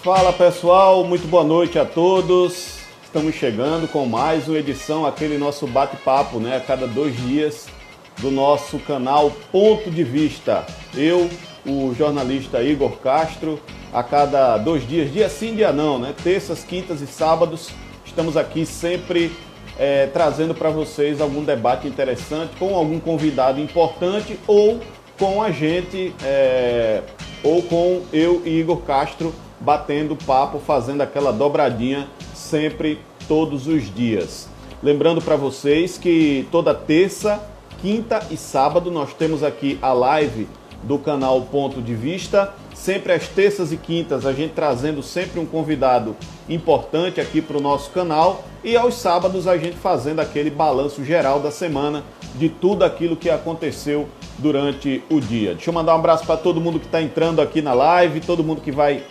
Fala pessoal, muito boa noite a todos. Estamos chegando com mais uma edição, aquele nosso bate-papo, né? A cada 2 dias do nosso canal Ponto de Vista. Eu, o jornalista Igor Castro, a cada 2 dias, dia sim, dia não, né? Terças, quintas e sábados, estamos aqui sempre trazendo para vocês algum debate interessante com algum convidado importante ou com a gente, ou com eu e Igor Castro, batendo papo, fazendo aquela dobradinha sempre, todos os dias. Lembrando para vocês que toda terça, quinta e sábado nós temos aqui a live do canal Ponto de Vista. Sempre às terças e quintas a gente trazendo sempre um convidado importante aqui para o nosso canal. E aos sábados a gente fazendo aquele balanço geral da semana de tudo aquilo que aconteceu durante o dia. Deixa eu mandar um abraço para todo mundo que está entrando aqui na live, todo mundo que vai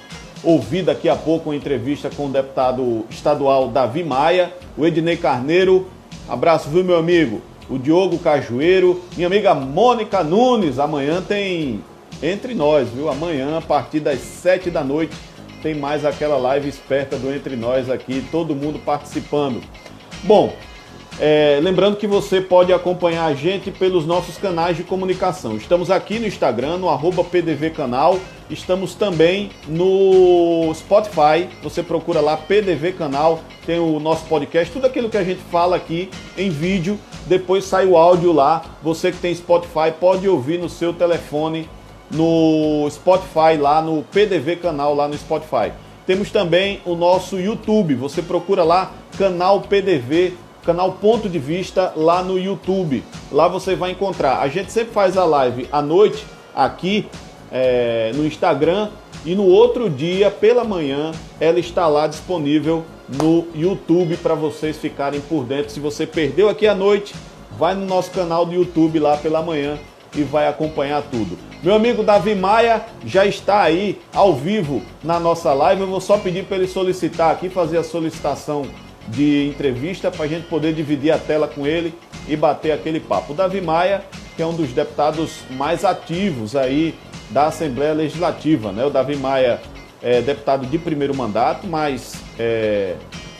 ouvir daqui a pouco uma entrevista com o deputado estadual Davi Maia, o Ednei Carneiro, abraço, viu, meu amigo? O Diogo Cajueiro, minha amiga Mônica Nunes, amanhã tem Entre Nós, viu? Amanhã, a partir das 7 da noite, tem mais aquela live esperta do Entre Nós aqui, todo mundo participando. Bom, lembrando que você pode acompanhar a gente pelos nossos canais de comunicação. Estamos aqui no Instagram, no @PDVcanal. Estamos também no Spotify. Você procura lá PDV Canal, tem o nosso podcast, tudo aquilo que a gente fala aqui em vídeo. Depois sai o áudio lá. Você que tem Spotify pode ouvir no seu telefone, no Spotify, lá no PDV Canal, lá no Spotify. Temos também o nosso YouTube. Você procura lá, canal PDV, canal Ponto de Vista, lá no YouTube. Lá você vai encontrar. A gente sempre faz a live à noite aqui no Instagram e no outro dia, pela manhã, ela está lá disponível no YouTube para vocês ficarem por dentro. Se você perdeu aqui à noite, vai no nosso canal do YouTube lá pela manhã e vai acompanhar tudo. Meu amigo Davi Maia já está aí ao vivo na nossa live. Eu vou só pedir para ele solicitar aqui, fazer a solicitação de entrevista para a gente poder dividir a tela com ele e bater aquele papo. O Davi Maia, que é um dos deputados mais ativos aí da Assembleia Legislativa, né? O Davi Maia é deputado de primeiro mandato, mas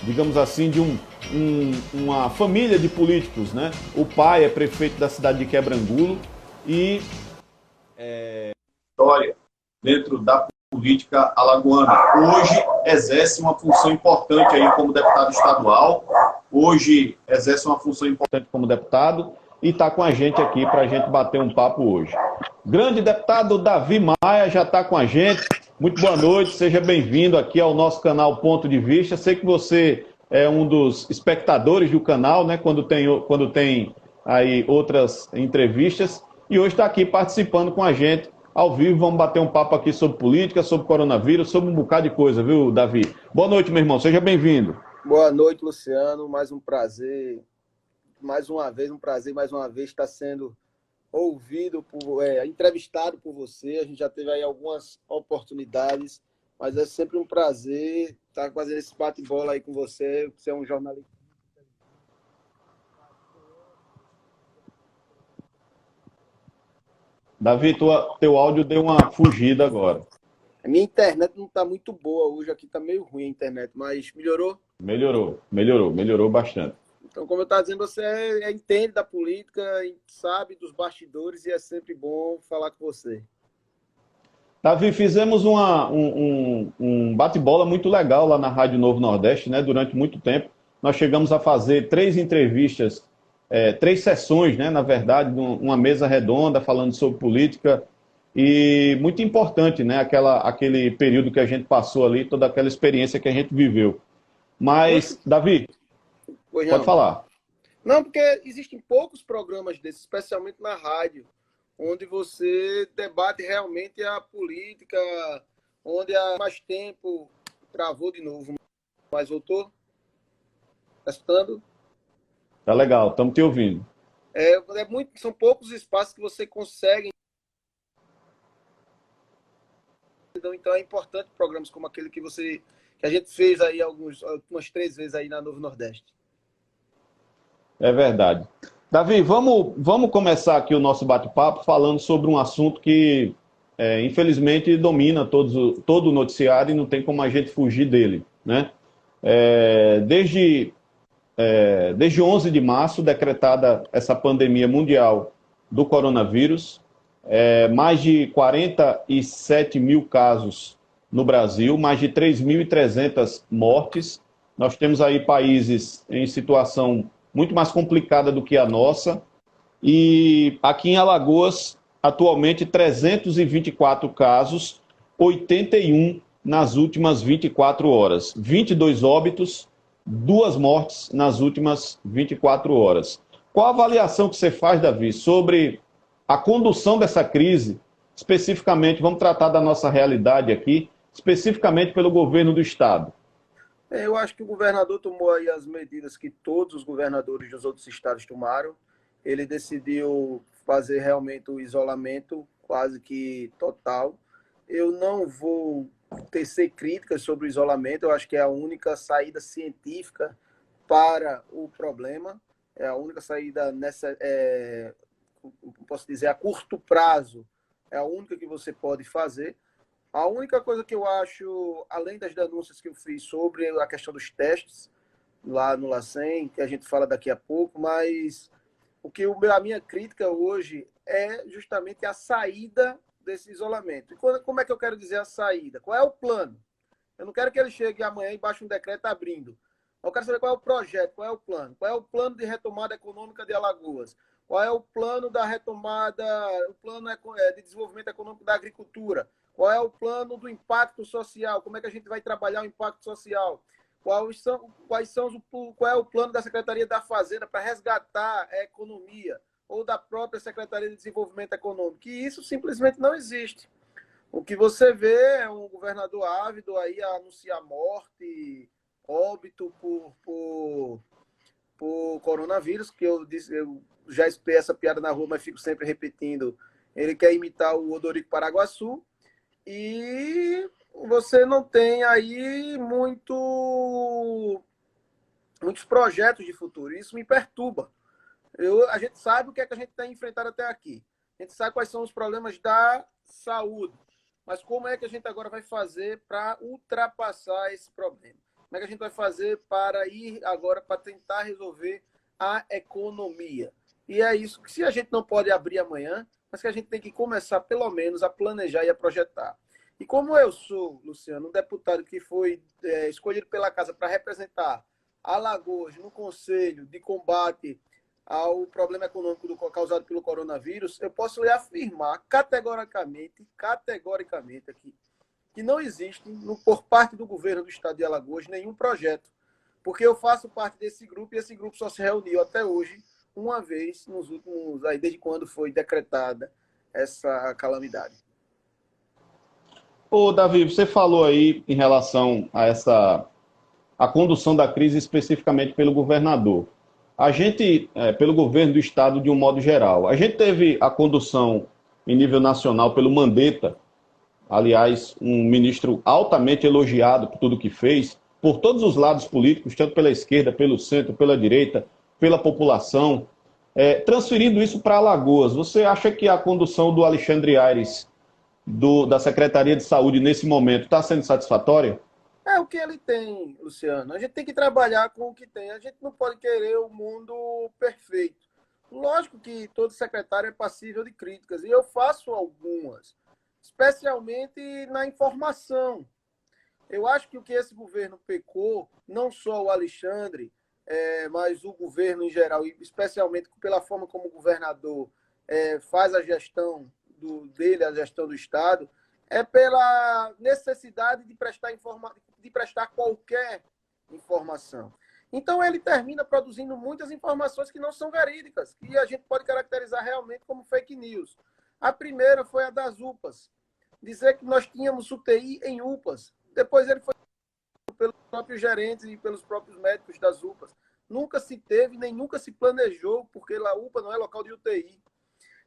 digamos assim, de uma família de políticos, né? O pai é prefeito da cidade de Quebrangulo e história dentro da política alagoana. Hoje exerce uma função importante aí como deputado estadual. Hoje exerce uma função importante como deputado e está com a gente aqui para a gente bater um papo hoje. Grande deputado Davi Maia já está com a gente. Muito boa noite, seja bem-vindo aqui ao nosso canal Ponto de Vista. Sei que você é um dos espectadores do canal, né? Quando tem aí outras entrevistas. E hoje está aqui participando com a gente ao vivo. Vamos bater um papo aqui sobre política, sobre coronavírus, sobre um bocado de coisa, viu, Davi? Boa noite, meu irmão. Seja bem-vindo. Boa noite, Luciano. Mais um prazer. Mais uma vez estar sendo ouvido, entrevistado por você. A gente já teve aí algumas oportunidades, mas é sempre um prazer estar fazendo esse bate-bola aí com você. Você é um jornalista. Davi, teu áudio deu uma fugida agora. A minha internet não está muito boa hoje, aqui está meio ruim a internet, mas melhorou? Melhorou bastante. Então, como eu estava dizendo, você entende da política, sabe dos bastidores e é sempre bom falar com você. Davi, fizemos um bate-bola muito legal lá na Rádio Novo Nordeste, né? Durante muito tempo. Nós chegamos a fazer 3 entrevistas, 3 sessões, né? Na verdade, uma mesa redonda falando sobre política. E muito importante, né? Aquele período que a gente passou ali, toda aquela experiência que a gente viveu. Mas, Davi, pode falar. Não, porque existem poucos programas desses, especialmente na rádio, onde você debate realmente a política, onde há mais tempo travou de novo. Mas voltou? Está escutando? Tá legal, estamos te ouvindo. São poucos espaços que você consegue. Então é importante programas como aquele que a gente fez aí algumas 3 vezes aí na Novo Nordeste. É verdade. Davi, vamos começar aqui o nosso bate-papo falando sobre um assunto que infelizmente, domina todo o noticiário e não tem como a gente fugir dele, né? Desde 11 de março, decretada essa pandemia mundial do coronavírus, mais de 47 mil casos no Brasil, mais de 3.300 mortes. Nós temos aí países em situação muito mais complicada do que a nossa. E aqui em Alagoas, atualmente, 324 casos, 81 nas últimas 24 horas. 22 óbitos, 2 mortes nas últimas 24 horas. Qual a avaliação que você faz, Davi, sobre a condução dessa crise, especificamente, vamos tratar da nossa realidade aqui, especificamente pelo governo do Estado? Eu acho que o governador tomou aí as medidas que todos os governadores dos outros estados tomaram. Ele decidiu fazer realmente o isolamento quase que total. Eu não vou tecer críticas sobre o isolamento, eu acho que é a única saída científica para o problema, é a única saída posso dizer, a curto prazo, é a única que você pode fazer. A única coisa que eu acho, além das denúncias que eu fiz sobre a questão dos testes lá no LACEN, que a gente fala daqui a pouco, mas a minha crítica hoje é justamente a saída desse isolamento. E como é que eu quero dizer a saída? Qual é o plano? Eu não quero que ele chegue amanhã e baixe um decreto abrindo. Eu quero saber qual é o projeto, qual é o plano. Qual é o plano de retomada econômica de Alagoas? Qual é o plano da retomada, o plano de desenvolvimento econômico da agricultura? Qual é o plano do impacto social? Como é que a gente vai trabalhar o impacto social? Qual é o plano da Secretaria da Fazenda para resgatar a economia? Ou da própria Secretaria de Desenvolvimento Econômico? E isso simplesmente não existe. O que você vê é um governador ávido aí a anunciar morte, óbito por coronavírus, que eu já espei essa piada na rua, mas fico sempre repetindo. Ele quer imitar o Odorico Paraguaçu e você não tem aí muitos projetos de futuro. Isso me perturba. A gente sabe o que é que a gente tem enfrentado até aqui. A gente sabe quais são os problemas da saúde. Mas como é que a gente agora vai fazer para ultrapassar esse problema? Como é que a gente vai fazer para ir agora para tentar resolver a economia? E é isso que, se a gente não pode abrir amanhã, mas que a gente tem que começar, pelo menos, a planejar e a projetar. E como eu sou, Luciano, um deputado que foi escolhido pela Casa para representar Alagoas no Conselho de Combate ao problema econômico causado pelo coronavírus, eu posso lhe afirmar categoricamente aqui, que não existe, por parte do governo do estado de Alagoas, nenhum projeto, porque eu faço parte desse grupo e esse grupo só se reuniu até hoje uma vez, desde quando foi decretada essa calamidade. Ô, Davi, você falou aí em relação a condução da crise especificamente pelo governador. A gente, pelo governo do estado de um modo geral, a gente teve a condução em nível nacional pelo Mandetta, aliás, um ministro altamente elogiado por tudo que fez, por todos os lados políticos, tanto pela esquerda, pelo centro, pela direita, pela população, transferindo isso para Alagoas. Você acha que a condução do Alexandre Aires, da Secretaria de Saúde nesse momento, está sendo satisfatória? É o que ele tem, Luciano. A gente tem que trabalhar com o que tem. A gente não pode querer o mundo perfeito. Lógico que todo secretário é passível de críticas, e eu faço algumas, especialmente na informação. Eu acho que o que esse governo pecou, não só o Alexandre, mas o governo em geral, e especialmente pela forma como o governador faz a gestão a gestão do Estado, é pela necessidade de prestar qualquer informação. Então, ele termina produzindo muitas informações que não são verídicas, que a gente pode caracterizar realmente como fake news. A primeira foi a das UPAs. Dizer que nós tínhamos UTI em UPAs. Depois ele foi pelos próprios gerentes e pelos próprios médicos das UPAs. Nunca se teve, nem nunca se planejou, porque a UPA não é local de UTI.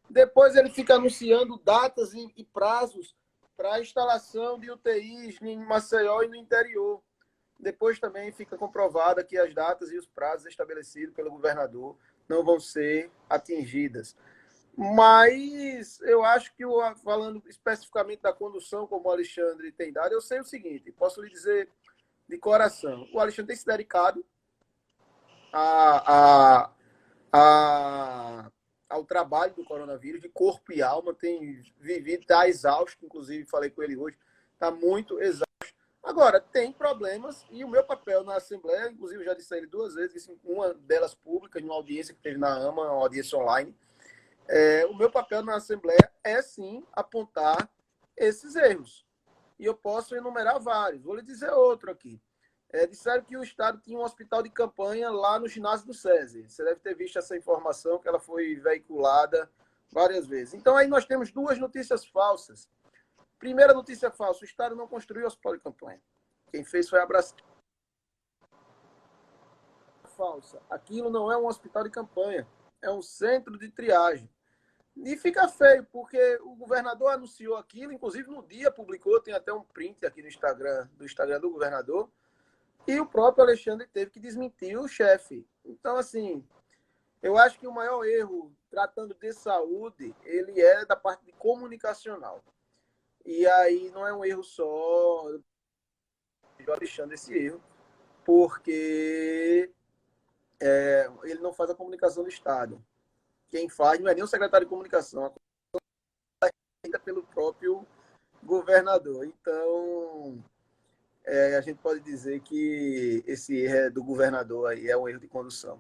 Depois ele fica anunciando datas e prazos para a instalação de UTIs em Maceió e no interior. Depois também fica comprovada que as datas e os prazos estabelecidos pelo governador não vão ser atingidas. Mas eu acho que, falando especificamente da condução, como o Alexandre tem dado, eu sei o seguinte, posso lhe dizer de coração, o Alexandre tem se dedicado a, a, ao trabalho do coronavírus, de corpo e alma, tem vivido, está exausto, inclusive falei com ele hoje, está muito exausto. Agora, tem problemas, e o meu papel na Assembleia, inclusive eu já disse a ele 2 vezes, disse uma delas pública, em uma audiência que teve na AMA, uma audiência online, o meu papel na Assembleia é, sim, apontar esses erros. E eu posso enumerar vários. Vou lhe dizer outro aqui. Disseram que o Estado tinha um hospital de campanha lá no ginásio do SESI. Você deve ter visto essa informação, que ela foi veiculada várias vezes. Então, aí nós temos 2 notícias falsas. Primeira notícia falsa, o Estado não construiu o hospital de campanha. Quem fez foi a Braskem. Falsa, aquilo não é um hospital de campanha, é um centro de triagem. E fica feio, porque o governador anunciou aquilo, inclusive no dia publicou, tem até um print aqui no Instagram, do Instagram do governador, e o próprio Alexandre teve que desmentir o chefe. Então, assim, eu acho que o maior erro, tratando de saúde, ele é da parte de comunicacional. E aí não é um erro só do Alexandre esse erro, porque ele não faz a comunicação do Estado. Quem faz não é nem o secretário de comunicação, a comunicação é feita pelo próprio governador. Então, a gente pode dizer que esse erro do governador aí é um erro de condução.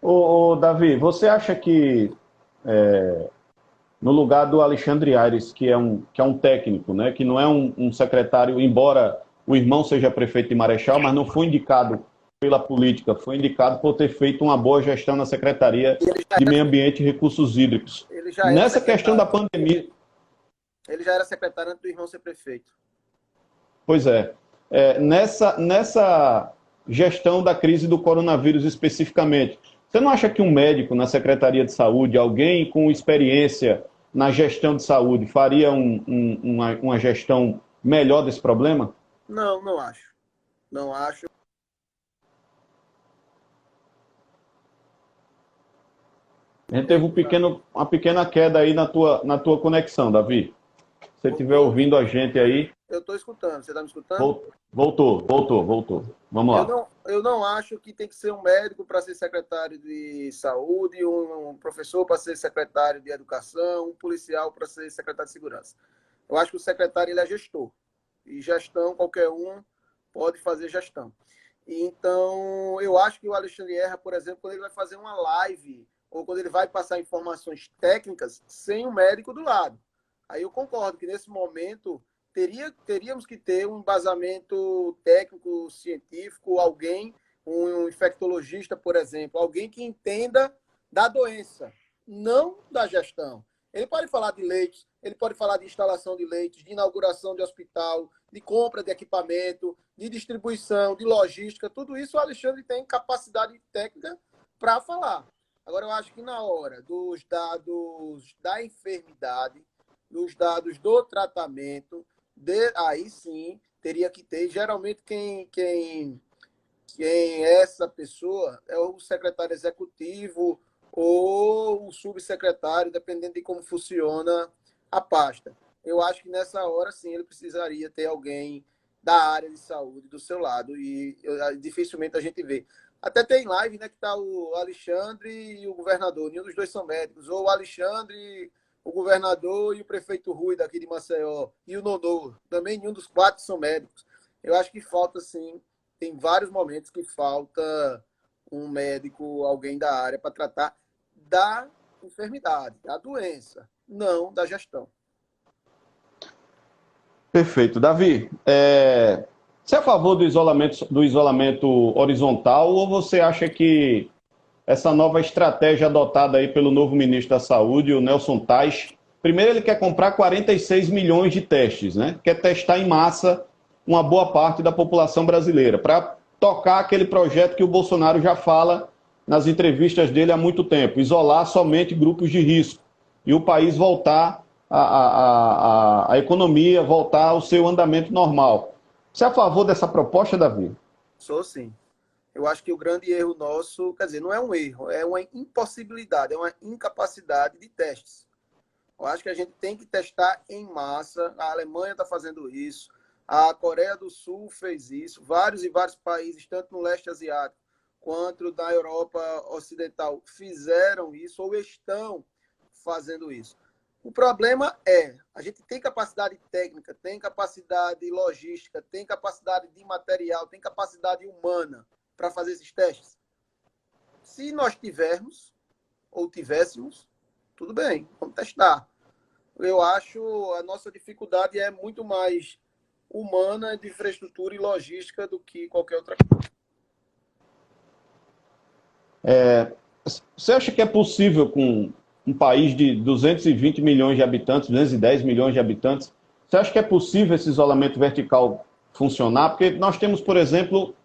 Ô, Davi, você acha que no lugar do Alexandre Aires, que é um técnico, né, que não é um secretário, embora o irmão seja prefeito de Marechal, mas não foi indicado pela política, foi indicado por ter feito uma boa gestão na Secretaria de Meio Ambiente e Recursos Hídricos. Nessa questão da pandemia... Ele já era secretário antes do irmão ser prefeito. Pois é. Nessa gestão da crise do coronavírus especificamente, você não acha que um médico na Secretaria de Saúde, alguém com experiência na gestão de saúde, faria uma gestão melhor desse problema? Não, não acho. Não acho. A gente teve uma pequena queda aí na tua conexão, Davi. Se você estiver ouvindo a gente aí... Eu estou escutando. Você está me escutando? Voltou. Vamos lá. Eu não acho que tem que ser um médico para ser secretário de saúde, um professor para ser secretário de educação, um policial para ser secretário de segurança. Eu acho que o secretário ele é gestor. E gestão, qualquer um pode fazer gestão. Então, eu acho que o Alexandre erra, por exemplo, quando ele vai fazer uma live ou quando ele vai passar informações técnicas sem o médico do lado. Aí eu concordo que nesse momento teríamos que ter um embasamento técnico, científico, alguém, um infectologista, por exemplo, alguém que entenda da doença, não da gestão. Ele pode falar de leitos, ele pode falar de instalação de leitos, de inauguração de hospital, de compra de equipamento, de distribuição, de logística, tudo isso o Alexandre tem capacidade técnica para falar. Agora, eu acho que na hora dos dados da enfermidade, dos dados do tratamento, aí sim teria que ter. Geralmente, quem é essa pessoa é o secretário executivo ou o subsecretário, dependendo de como funciona a pasta. Eu acho que nessa hora, sim, ele precisaria ter alguém da área de saúde do seu lado e dificilmente a gente vê. Até tem live, né, que está o Alexandre e o governador, nenhum dos dois são médicos, ou o Alexandre, o governador e o prefeito Rui daqui de Maceió, e o Nodô, também nenhum dos 4 são médicos. Eu acho que falta, sim, tem vários momentos que falta um médico, alguém da área, para tratar da enfermidade, da doença, não da gestão. Perfeito. Davi, você é a favor do isolamento horizontal ou você acha que essa nova estratégia adotada aí pelo novo ministro da Saúde, o Nelson Tais, primeiro ele quer comprar 46 milhões de testes, né? Quer testar em massa uma boa parte da população brasileira, para tocar aquele projeto que o Bolsonaro já fala nas entrevistas dele há muito tempo, isolar somente grupos de risco e o país voltar a economia, voltar ao seu andamento normal. Você é a favor dessa proposta, Davi? Sou sim. Eu acho que o grande erro nosso, quer dizer, não é um erro, é uma impossibilidade, é uma incapacidade de testes. Eu acho que a gente tem que testar em massa. A Alemanha está fazendo isso, a Coreia do Sul fez isso, vários e vários países, tanto no leste asiático quanto na Europa Ocidental, fizeram isso ou estão fazendo isso. O problema é, a gente tem capacidade técnica, tem capacidade logística, tem capacidade de material, tem capacidade humana para fazer esses testes. Se nós tivermos, ou tivéssemos, tudo bem, vamos testar. Eu acho a nossa dificuldade é muito mais humana, de infraestrutura e logística do que qualquer outra coisa. Você acha que é possível com um país de 220 milhões de habitantes, 210 milhões de habitantes, você acha que é possível esse isolamento vertical funcionar? Porque nós temos, por exemplo,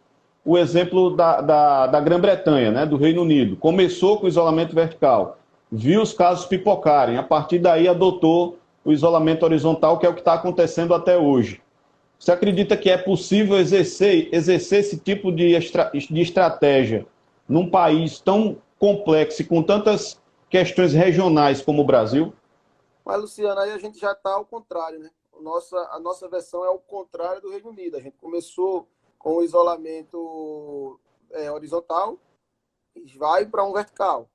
o exemplo da Grã-Bretanha, né, do Reino Unido. Começou com o isolamento vertical, viu os casos pipocarem, a partir daí adotou o isolamento horizontal, que é o que está acontecendo até hoje. Você acredita que é possível exercer esse tipo de estratégia num país tão complexo e com tantas questões regionais como o Brasil? Mas, Luciano, aí a gente já está ao contrário, né? A nossa versão é o contrário do Reino Unido. A gente começou com o isolamento horizontal e vai para um vertical.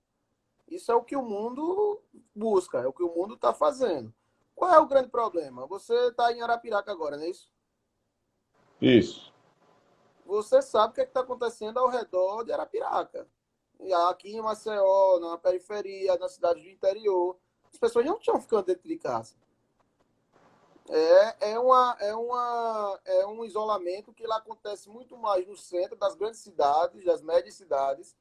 Isso é o que o mundo busca, é o que o mundo está fazendo. Qual é o grande problema? Você está em Arapiraca agora, não é isso? Isso. Você sabe o que está acontecendo ao redor de Arapiraca. E aqui em Maceió, na periferia, na cidade do interior, as pessoas não estão ficando dentro de casa. É um isolamento que lá acontece muito mais no centro das grandes cidades, das médias cidades,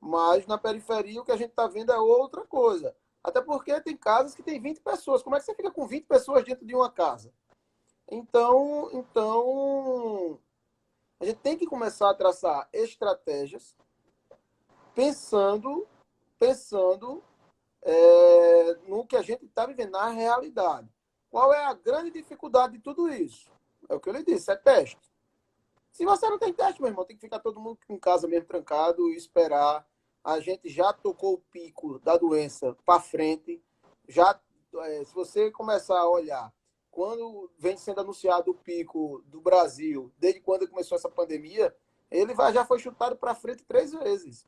mas na periferia o que a gente está vendo é outra coisa. Até porque tem casas que tem 20 pessoas. Como é que você fica com 20 pessoas dentro de uma casa? Então a gente tem que começar a traçar estratégias pensando no que a gente está vivendo, na realidade. Qual é a grande dificuldade de tudo isso? É o que eu lhe disse, é teste. Se você não tem teste, meu irmão, tem que ficar todo mundo em casa mesmo, trancado, e esperar. A gente já tocou o pico da doença para frente. Se você começar a olhar, quando vem sendo anunciado o pico do Brasil, desde quando começou essa pandemia, ele já foi chutado para frente 3 vezes.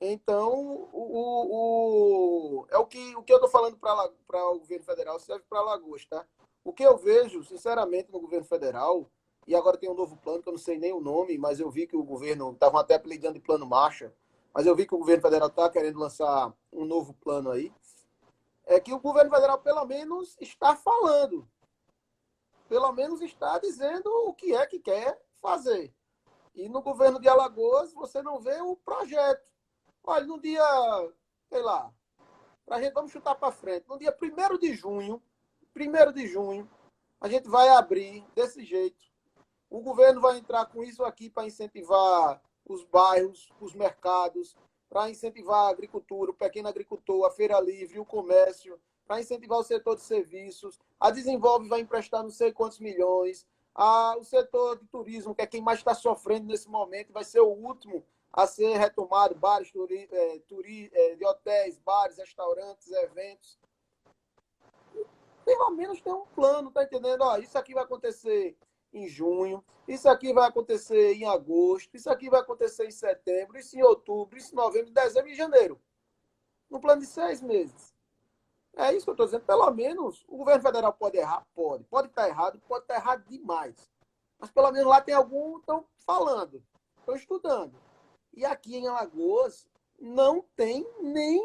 Então, o que eu estou falando para o governo federal serve para Alagoas, tá? O que eu vejo, sinceramente, no governo federal, e agora tem um novo plano, que eu não sei nem o nome, mas eu vi que o governo, estavam até apelidando de Plano Marshall, mas eu vi que o governo federal está querendo lançar um novo plano aí, é que o governo federal, pelo menos, está falando. Pelo menos está dizendo o que é que quer fazer. E no governo de Alagoas, você não vê o projeto. Olha, no dia, sei lá, vamos chutar para frente, no dia 1º de junho, a gente vai abrir desse jeito. O governo vai entrar com isso aqui para incentivar os bairros, os mercados, para incentivar a agricultura, o pequeno agricultor, a feira livre, o comércio, para incentivar o setor de serviços. A Desenvolve vai emprestar não sei quantos milhões. O setor de turismo, que é quem mais está sofrendo nesse momento, vai ser o último a ser retomado, bares de hotéis, bares, restaurantes, eventos. Pelo menos tem um plano, tá entendendo? Isso aqui vai acontecer em junho, isso aqui vai acontecer em agosto, isso aqui vai acontecer em setembro, isso em outubro, isso em novembro, dezembro e janeiro. No plano de 6 meses. É isso que eu estou dizendo. Pelo menos o governo federal pode errar? Pode. Pode estar errado, pode estar errado demais. Mas pelo menos lá tem algum que estão falando, estão estudando. E aqui em Alagoas não tem nem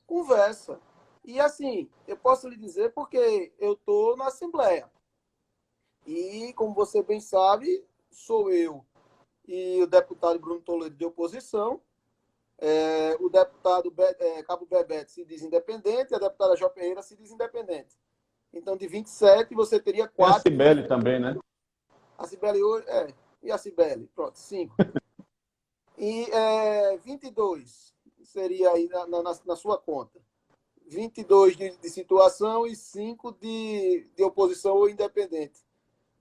conversa. E assim, eu posso lhe dizer porque eu estou na Assembleia. E, como você bem sabe, sou eu e o deputado Bruno Toledo de oposição. O deputado Cabo Bebeto se diz independente, a deputada Jó Ferreira se diz independente. Então, de 27, você teria 4. E a Cibele também, né? A Cibele hoje, e a Cibele? Pronto, 5. E 22 seria aí na sua conta. 22 de situação e 5 de oposição ou independente.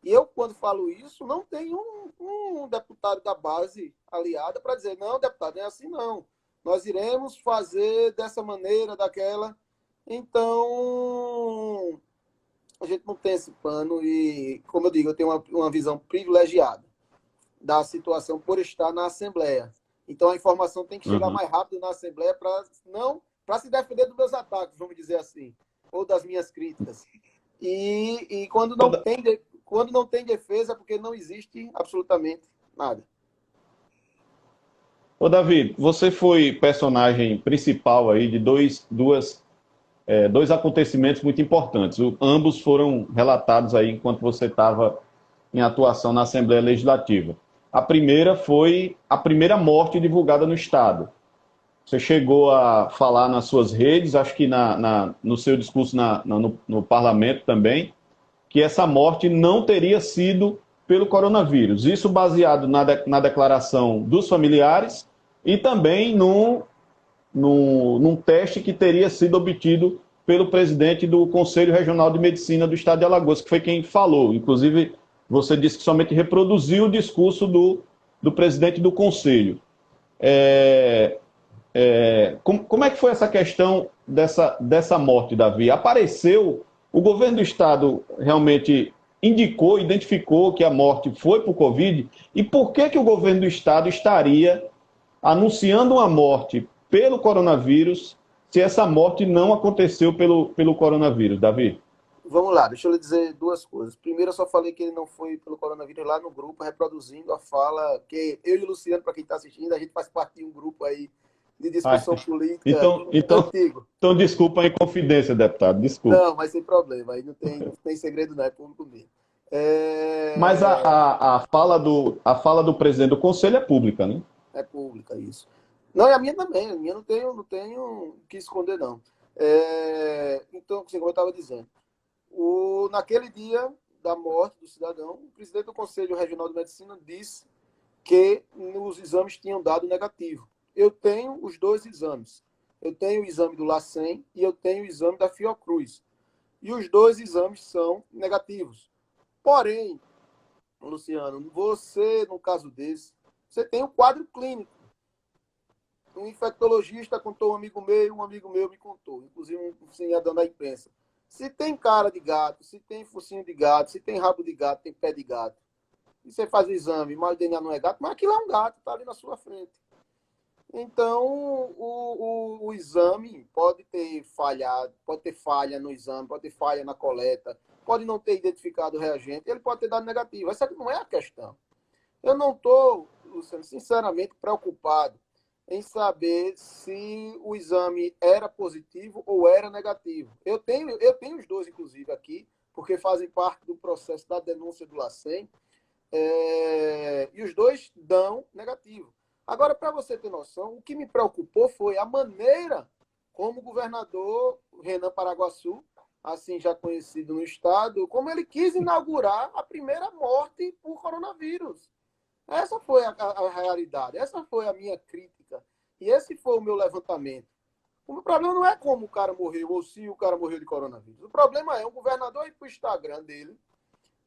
E eu, quando falo isso, não tenho um deputado da base aliada para dizer, não, deputado, não é assim não. Nós iremos fazer dessa maneira, daquela. Então, a gente não tem esse pano e, como eu digo, eu tenho uma visão privilegiada da situação por estar na Assembleia. Então, a informação tem que chegar mais rápido na Assembleia para se defender dos meus ataques, vamos dizer assim, ou das minhas críticas. E quando não tem defesa, é porque não existe absolutamente nada. Ô, Davi, você foi personagem principal aí de dois acontecimentos muito importantes. Ambos foram relatados aí enquanto você estava em atuação na Assembleia Legislativa. A primeira foi a primeira morte divulgada no Estado. Você chegou a falar nas suas redes, acho que no seu discurso no parlamento também, que essa morte não teria sido pelo coronavírus. Isso baseado na declaração dos familiares e também num teste que teria sido obtido pelo presidente do Conselho Regional de Medicina do Estado de Alagoas, que foi quem falou. Inclusive, você disse que somente reproduziu o discurso do presidente do Conselho. Como é que foi essa questão dessa morte, Davi? Apareceu, o governo do Estado realmente identificou que a morte foi por Covid? E por que o governo do Estado estaria anunciando uma morte pelo coronavírus se essa morte não aconteceu pelo coronavírus, Davi? Vamos lá, deixa eu lhe dizer duas coisas. Primeiro, eu só falei que ele não foi pelo coronavírus lá no grupo, reproduzindo a fala que eu e o Luciano, para quem está assistindo, a gente faz parte de um grupo aí de discussão política antigo. Então, desculpa a inconfidência, deputado, desculpa. Não, mas sem problema, aí não tem segredo não, é público mesmo. Mas a fala do presidente do Conselho é pública, né? É pública, isso. Não, e a minha também, a minha não tenho o que esconder, não. Então, como eu estava dizendo, naquele dia da morte do cidadão, o presidente do Conselho Regional de Medicina disse que os exames tinham dado negativo. Eu tenho os dois exames. Eu tenho o exame do LACEN e eu tenho o exame da Fiocruz. E os dois exames são negativos. Porém, Luciano, você, no caso desse, você tem um quadro clínico. Um infectologista contou um amigo meu me contou, inclusive um cidadão da imprensa. Se tem cara de gato, se tem focinho de gato, se tem rabo de gato, tem pé de gato, e você faz o exame, mas o DNA não é gato, mas aquilo é um gato, está ali na sua frente. Então, o exame pode ter falhado, pode ter falha no exame, pode ter falha na coleta, pode não ter identificado o reagente, ele pode ter dado negativo. Essa não é a questão. Eu não estou, Luciano, sinceramente preocupado em saber se o exame era positivo ou era negativo. Eu tenho os dois, inclusive, aqui, porque fazem parte do processo da denúncia do LACEN, e os dois dão negativo. Agora, para você ter noção, o que me preocupou foi a maneira como o governador Renan Paraguaçu, assim já conhecido no estado, como ele quis inaugurar a primeira morte por coronavírus. Essa foi a realidade, essa foi a minha crítica e esse foi o meu levantamento. O problema não é como o cara morreu ou se o cara morreu de coronavírus. O problema é o governador ir para o Instagram dele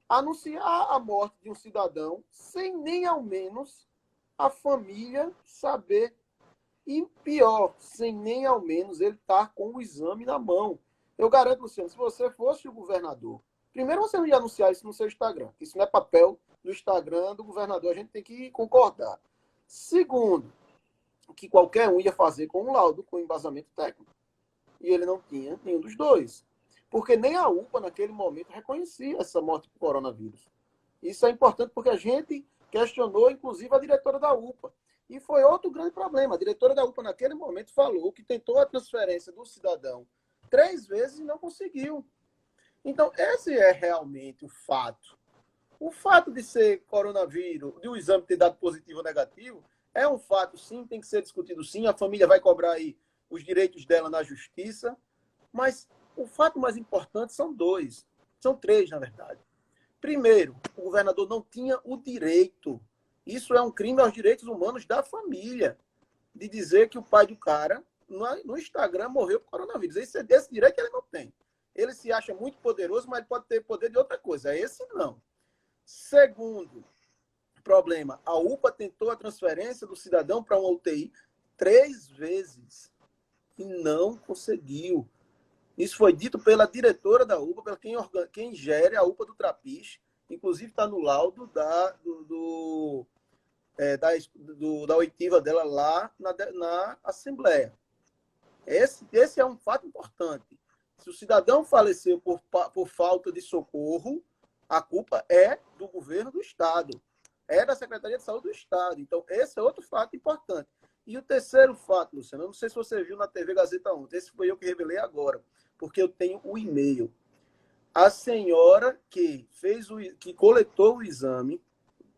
anunciar a morte de um cidadão sem nem ao menos a família saber. E pior, sem nem ao menos ele estar com o exame na mão. Eu garanto, Luciano, se você fosse o governador, primeiro você não ia anunciar isso no seu Instagram. Isso não é papel do Instagram do governador, a gente tem que concordar. Segundo, que qualquer um ia fazer com um laudo, com embasamento técnico. E ele não tinha nenhum dos dois. Porque nem a UPA, naquele momento, reconhecia essa morte por coronavírus. Isso é importante porque a gente questionou, inclusive, a diretora da UPA. E foi outro grande problema. A diretora da UPA, naquele momento, falou que tentou a transferência do cidadão 3 vezes e não conseguiu. Então, esse é realmente o fato. O fato de ser coronavírus, de o exame ter dado positivo ou negativo, é um fato, sim, tem que ser discutido, sim. A família vai cobrar aí os direitos dela na justiça. Mas o fato mais importante são 2. São 3, na verdade. Primeiro, o governador não tinha o direito, isso é um crime aos direitos humanos da família, de dizer que o pai do cara, no Instagram, morreu por coronavírus. Esse direito ele não tem. Ele se acha muito poderoso, mas ele pode ter poder de outra coisa. Esse não. Segundo problema, a UPA tentou a transferência do cidadão para uma UTI 3 vezes e não conseguiu. Isso foi dito pela diretora da UPA, pela quem gere a UPA do Trapiche, inclusive está no laudo da oitiva dela lá na Assembleia. Esse é um fato importante. Se o cidadão faleceu por falta de socorro, a culpa é do governo do Estado, é da Secretaria de Saúde do Estado. Então, esse é outro fato importante. E o terceiro fato, Luciano, eu não sei se você viu na TV Gazeta ontem, esse foi eu que revelei agora, porque eu tenho o e-mail. A senhora que coletou o exame,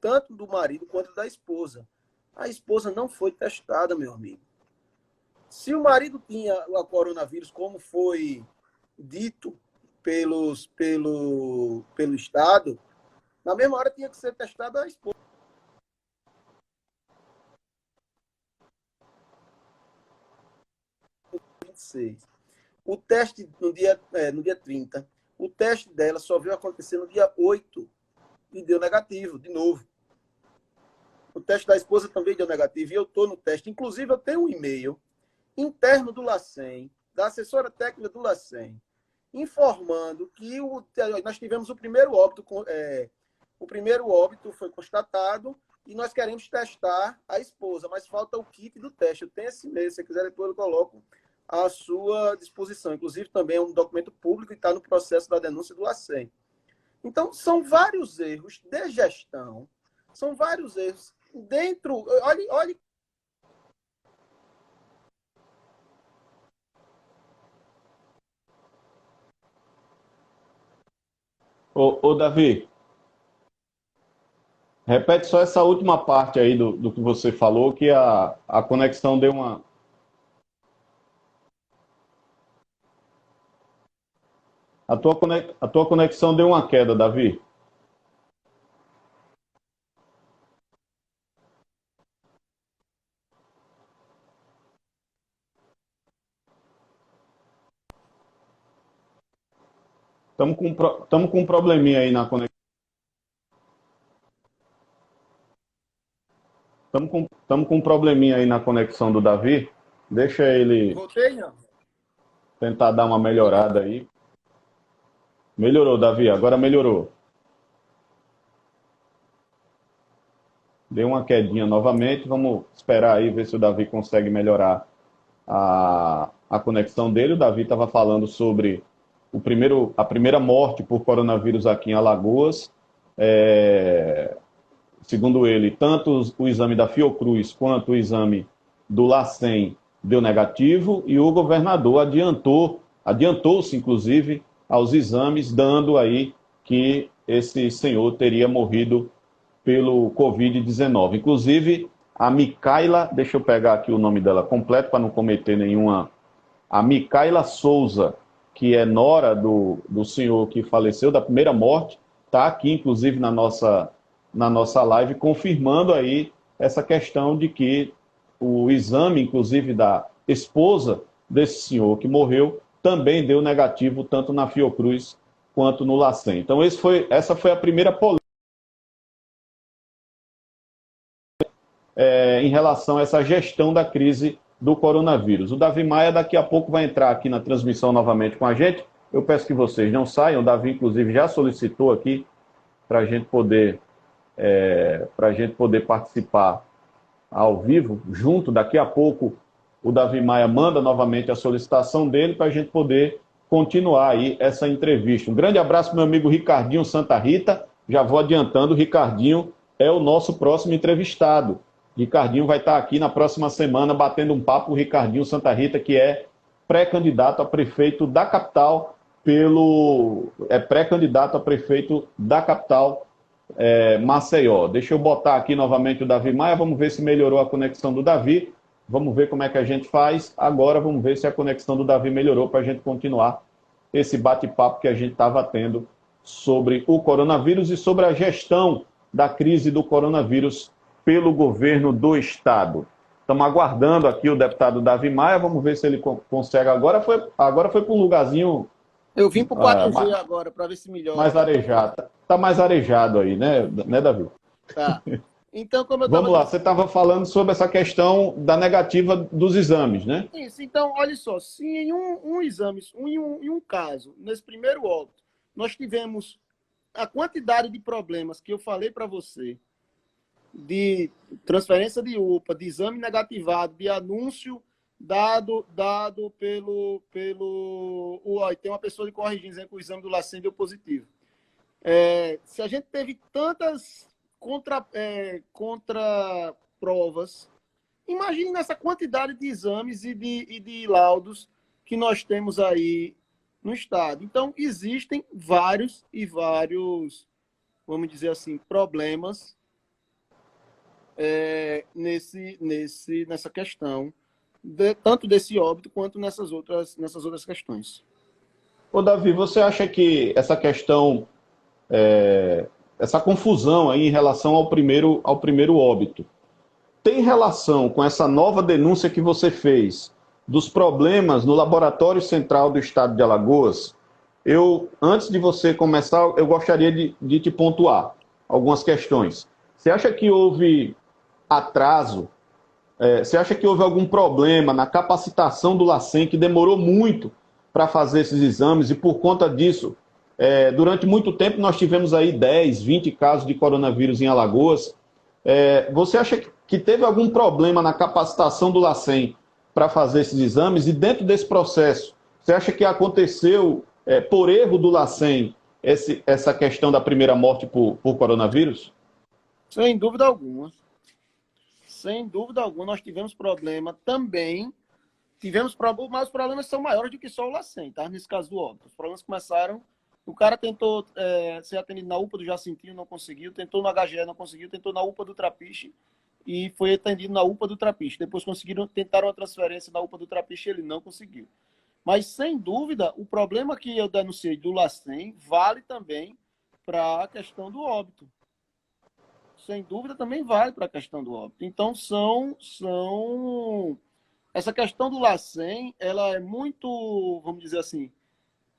tanto do marido quanto da esposa, a esposa não foi testada, meu amigo. Se o marido tinha o coronavírus, como foi dito pelo Estado, na mesma hora tinha que ser testada a esposa. O teste no dia 30, o teste dela só veio acontecer no dia 8 e deu negativo, de novo. O teste da esposa também deu negativo e eu estou no teste. Inclusive, eu tenho um e-mail interno do LACEN, da assessora técnica do LACEN, informando que nós tivemos o primeiro óbito, foi constatado e nós queremos testar a esposa, mas falta o kit do teste. Eu tenho esse e-mail, se você quiser depois eu coloco à sua disposição. Inclusive também é um documento público e está no processo da denúncia do LACEN. Então, são vários erros de gestão, são vários erros dentro... Olhe. Ô Davi, repete só essa última parte aí do que você falou, que a conexão deu uma... A tua conexão deu uma queda, Davi. Estamos com um probleminha aí na conexão. Estamos com um probleminha aí na conexão do Davi. Deixa ele Voltei, não? tentar dar uma melhorada aí. Melhorou, Davi, agora melhorou. Deu uma quedinha novamente. Vamos esperar aí, ver se o Davi consegue melhorar a conexão dele. O Davi estava falando sobre a primeira morte por coronavírus aqui em Alagoas. Segundo ele, tanto o exame da Fiocruz quanto o exame do LACEN deu negativo e o governador adiantou-se, inclusive, aos exames, dando aí que esse senhor teria morrido pelo Covid-19. Inclusive, a Micaila, deixa eu pegar aqui o nome dela completo para não cometer nenhuma... A Micaila Souza, que é nora do senhor que faleceu da primeira morte, está aqui, inclusive, na nossa live, confirmando aí essa questão de que o exame, inclusive, da esposa desse senhor que morreu, também deu negativo, tanto na Fiocruz quanto no LACEN. Então, essa foi a primeira polêmica em relação a essa gestão da crise do coronavírus. O Davi Maia daqui a pouco vai entrar aqui na transmissão novamente com a gente. Eu peço que vocês não saiam. O Davi, inclusive, já solicitou aqui para a gente poder participar ao vivo, junto. Daqui a pouco o Davi Maia manda novamente a solicitação dele para a gente poder continuar aí essa entrevista. Um grande abraço para meu amigo Ricardinho Santa Rita. Já vou adiantando, o Ricardinho é o nosso próximo entrevistado. Ricardinho vai estar aqui na próxima semana batendo um papo com o Ricardinho Santa Rita, que é pré-candidato a prefeito da capital Maceió. Deixa eu botar aqui novamente o Davi Maia, vamos ver se melhorou a conexão do Davi, vamos ver como é que a gente faz. Agora vamos ver se a conexão do Davi melhorou para a gente continuar esse bate-papo que a gente estava tendo sobre o coronavírus e sobre a gestão da crise do coronavírus pelo governo do Estado. Estamos aguardando aqui o deputado Davi Maia, vamos ver se ele consegue agora. Foi para um lugarzinho Eu vim pro Ah, 4G agora para ver se melhora. mais arejado. Tá mais arejado aí, né, Davi? Tá. Então, como eu estava Vamos lá, dizendo, você estava falando sobre essa questão da negativa dos exames, né? isso. Então, olha só, se em um exame, em um caso, nesse primeiro óbito, nós tivemos a quantidade de problemas que eu falei para você, de transferência de UPA, de exame negativado, de anúncio dado pelo UOI. Tem uma pessoa de corrigindo dizendo que o exame do LACEN deu positivo. Se a gente teve tantas contra provas, imagine nessa quantidade de exames e de laudos que nós temos aí no estado. Então, existem vários, vamos dizer assim, problemas nessa questão, tanto desse óbito quanto nessas outras questões. Ô, Davi, você acha que essa questão, essa confusão aí em relação ao primeiro óbito, tem relação com essa nova denúncia que você fez dos problemas no Laboratório Central do Estado de Alagoas? Antes de você começar, eu gostaria de te pontuar algumas questões. Você acha que houve atraso? Você acha que houve algum problema na capacitação do LACEN, que demorou muito para fazer esses exames, e por conta disso, durante muito tempo nós tivemos aí 10, 20 casos de coronavírus em Alagoas? Você acha que teve algum problema na capacitação do LACEN para fazer esses exames? E dentro desse processo, você acha que aconteceu, por erro do LACEN, essa questão da primeira morte por coronavírus? Sem dúvida alguma. Sem dúvida alguma, nós tivemos problema também. Mas os problemas são maiores do que só o LACEN, tá? Nesse caso do óbito. Os problemas começaram. O cara tentou ser atendido na UPA do Jacintinho, não conseguiu. Tentou no HGE, não conseguiu. Tentou na UPA do Trapiche e foi atendido na UPA do Trapiche. Depois tentaram a transferência na UPA do Trapiche e ele não conseguiu. Mas, sem dúvida, o problema que eu denunciei do LACEN vale também para a questão do óbito. Sem dúvida, também vale para a questão do óbito. Então, essa questão do LACEN, ela é muito, vamos dizer assim,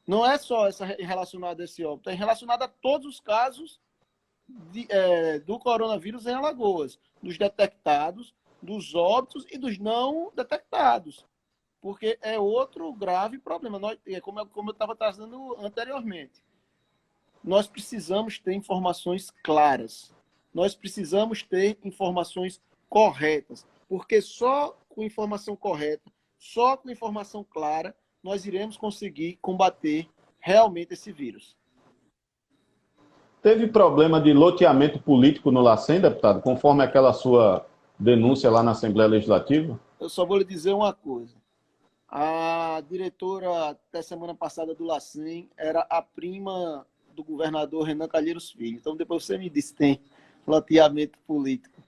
não é só relacionada a esse óbito, é relacionada a todos os casos do coronavírus em Alagoas, dos detectados, dos óbitos e dos não detectados, porque é outro grave problema, como eu estava trazendo anteriormente. Nós precisamos ter informações claras, nós precisamos ter informações corretas, porque só com informação correta, só com informação clara, nós iremos conseguir combater realmente esse vírus. Teve problema de loteamento político no LACEN, deputado, conforme aquela sua denúncia lá na Assembleia Legislativa? Eu só vou lhe dizer uma coisa. A diretora, até semana passada, do LACEN era a prima do governador Renan Calheiros Filho. Então, depois você me disse, tem loteamento político.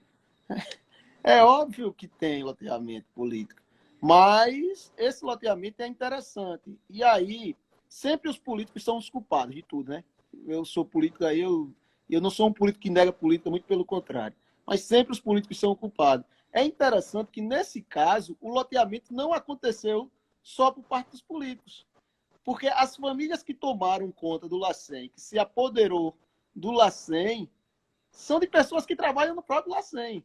É óbvio que tem loteamento político, mas esse loteamento é interessante. E aí, sempre os políticos são os culpados de tudo, né? Eu sou político aí, eu não sou um político que nega política, muito pelo contrário. Mas sempre os políticos são culpados. É interessante que, nesse caso, o loteamento não aconteceu só por parte dos políticos. Porque as famílias que tomaram conta do LACEN, que se apoderou do LACEN, são de pessoas que trabalham no próprio LACEN.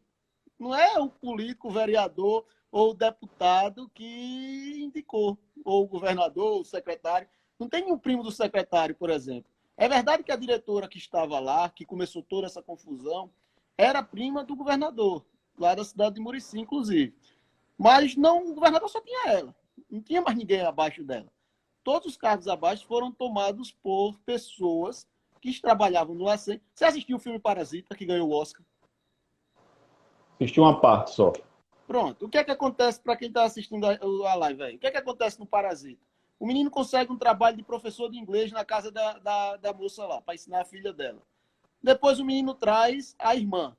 Não é o político, o vereador ou o deputado que indicou, ou o governador, ou o secretário. Não tem nenhum primo do secretário, por exemplo. É verdade que a diretora que estava lá, que começou toda essa confusão, era prima do governador, lá da cidade de Murici, inclusive. Mas não, o governador só tinha ela. Não tinha mais ninguém abaixo dela. Todos os cargos abaixo foram tomados por pessoas que trabalhavam no LACEN. Você assistiu o filme Parasita, que ganhou o Oscar? Assisti uma parte só. Pronto. O que é que acontece para quem está assistindo a live aí? O que é que acontece no Parasita? O menino consegue um trabalho de professor de inglês na casa da moça lá, para ensinar a filha dela. Depois o menino traz a irmã.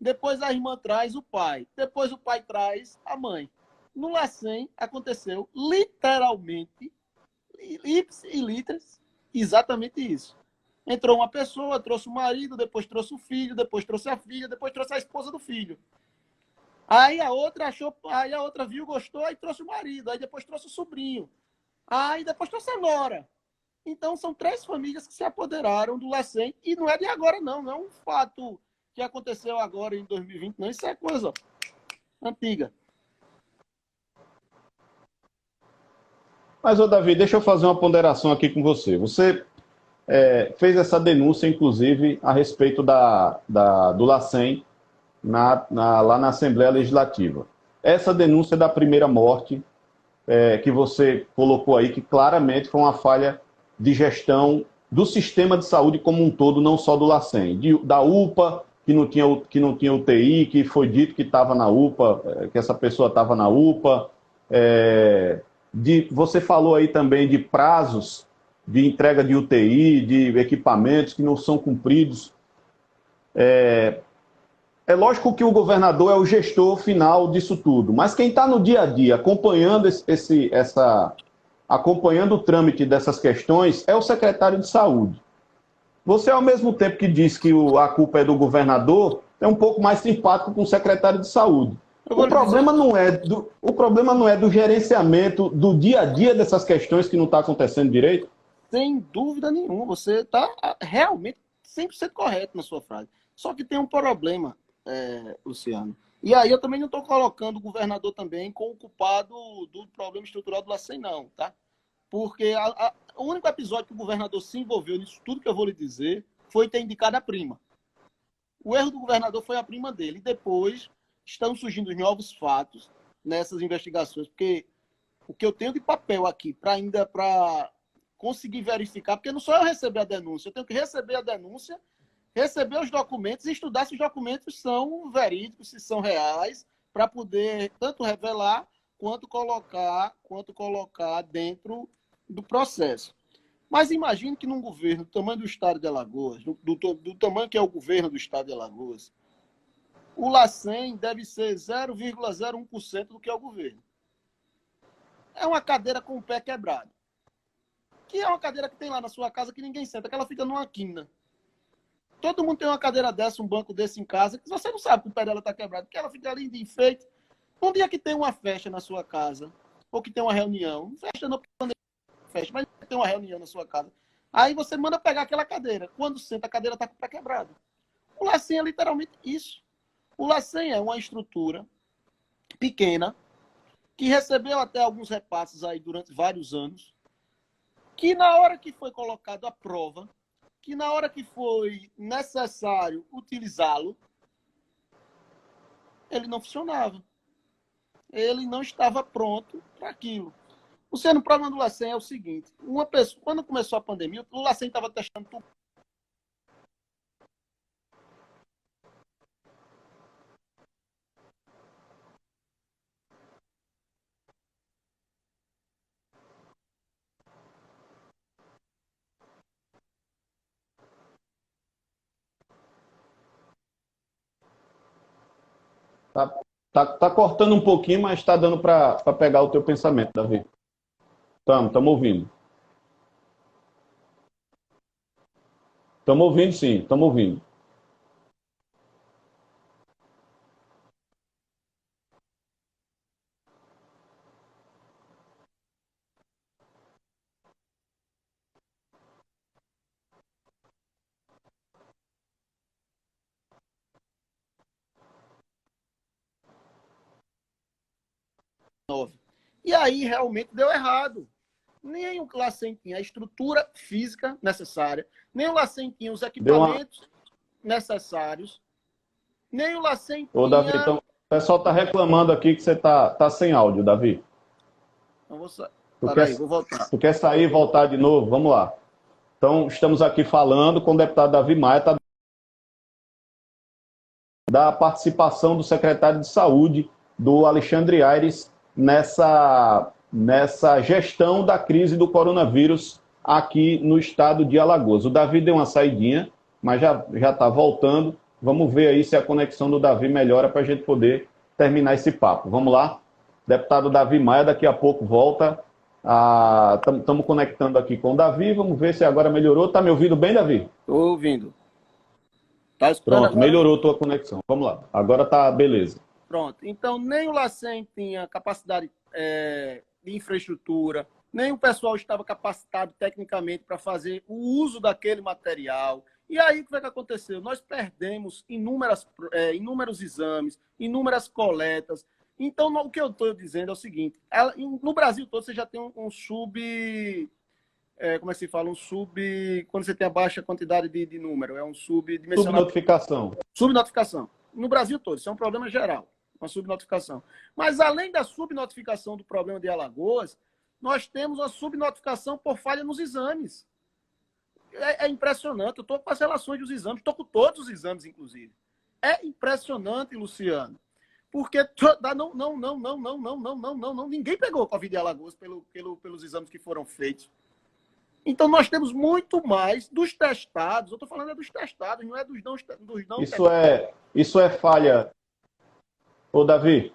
Depois a irmã traz o pai. Depois o pai traz a mãe. No LACEN aconteceu literalmente, ipsis e literis, exatamente isso. Entrou uma pessoa, trouxe o marido, depois trouxe o filho, depois trouxe a filha, depois trouxe a esposa do filho. Aí a outra viu, gostou, aí trouxe o marido, aí depois trouxe o sobrinho. Aí depois trouxe a nora. Então, são 3 famílias que se apoderaram do LACEN, e não é de agora, não é um fato que aconteceu agora em 2020, não, isso é coisa antiga. Mas, ô Davi, deixa eu fazer uma ponderação aqui com você. Você fez essa denúncia, inclusive, a respeito do LACEN lá na Assembleia Legislativa. Essa denúncia da primeira morte, que você colocou aí, que claramente foi uma falha de gestão do sistema de saúde como um todo, não só do LACEN, da UPA, que não tinha UTI, que foi dito que estava na UPA, que essa pessoa estava na UPA. Você falou aí também de prazos de entrega de UTI, de equipamentos que não são cumpridos. É lógico que o governador é o gestor final disso tudo, mas quem está no dia a dia acompanhando o trâmite dessas questões é o secretário de saúde. Você, ao mesmo tempo que diz que a culpa é do governador, é um pouco mais simpático com o secretário de saúde. O problema não é do gerenciamento do dia a dia dessas questões que não está acontecendo direito? Sem dúvida nenhuma, você está realmente 100% correto na sua frase. Só que tem um problema, Luciano. E aí eu também não estou colocando o governador também como culpado do problema estrutural do LACEN, não, tá? Porque o único episódio que o governador se envolveu nisso tudo que eu vou lhe dizer foi ter indicado a prima. O erro do governador foi a prima dele. E depois estão surgindo novos fatos nessas investigações, porque o que eu tenho de papel aqui para conseguir verificar, porque não sou eu receber a denúncia, eu tenho que receber a denúncia, receber os documentos e estudar se os documentos são verídicos, se são reais, para poder tanto revelar quanto colocar dentro do processo. Mas imagine que num governo do tamanho do estado de Alagoas, do tamanho que é o governo do estado de Alagoas, o LACEN deve ser 0,01% do que é o governo. É uma cadeira com o pé quebrado. Que é uma cadeira que tem lá na sua casa que ninguém senta, que ela fica numa quina. Todo mundo tem uma cadeira dessa, um banco desse em casa, que você não sabe que o pé dela está quebrado, que ela fica ali de enfeite. Um dia que tem uma festa na sua casa, ou que tem uma reunião, festa não festa, mas tem uma reunião na sua casa, aí você manda pegar aquela cadeira. Quando senta, a cadeira está com o pé quebrado. O LACEN é literalmente isso. O LACEN é uma estrutura pequena, que recebeu até alguns repasses aí durante vários anos, que na hora que foi colocado à prova, que na hora que foi necessário utilizá-lo, ele não funcionava. Ele não estava pronto para aquilo. O problema do LACEN é o seguinte, uma pessoa, quando começou a pandemia, o LACEN estava testando tudo. Tá cortando um pouquinho, mas está dando para pegar o teu pensamento, Davi. Estamos ouvindo. Estamos ouvindo, sim, estamos ouvindo. E aí realmente deu errado. Nem o LACEN tinha a estrutura física necessária, nem o LACEN tinha os equipamentos necessários, nem o LACEN tinha... Ô, Davi, então, o pessoal está reclamando aqui que você tá sem áudio, Davi. Então, vou voltar. Tu quer sair e voltar de novo? Vamos lá. Então, estamos aqui falando com o deputado Davi Maia, da participação do secretário de Saúde, do Alexandre Aires, nessa gestão da crise do coronavírus aqui no estado de Alagoas. O Davi deu uma saidinha, mas já está voltando. Vamos ver aí se a conexão do Davi melhora para a gente poder terminar esse papo. Vamos lá? Deputado Davi Maia, daqui a pouco volta. Estamos conectando aqui com o Davi. Vamos ver se agora melhorou. Está me ouvindo bem, Davi? Estou ouvindo. Tá escutando Pronto, agora? melhorou a tua conexão. Vamos lá. Agora tá beleza. Pronto. Então, nem o LACEN tinha capacidade de infraestrutura, nem o pessoal estava capacitado tecnicamente para fazer o uso daquele material. E aí, o que foi que aconteceu? Nós perdemos inúmeros exames, inúmeras coletas. Então, o que eu estou dizendo é o seguinte, no Brasil todo você já tem um como é que se fala? Quando você tem a baixa quantidade de número, é um subdimensionamento. Subnotificação. Subnotificação. No Brasil todo, isso é um problema geral, uma subnotificação. Mas, além da subnotificação do problema de Alagoas, nós temos uma subnotificação por falha nos exames. É impressionante. Eu estou com as relações dos exames, estou com todos os exames, inclusive. É impressionante, Luciano. Porque ninguém pegou Covid de Alagoas pelos exames que foram feitos. Então, nós temos muito mais dos testados. Eu estou falando dos testados, não é dos não testados. Isso é falha. Ô, Davi,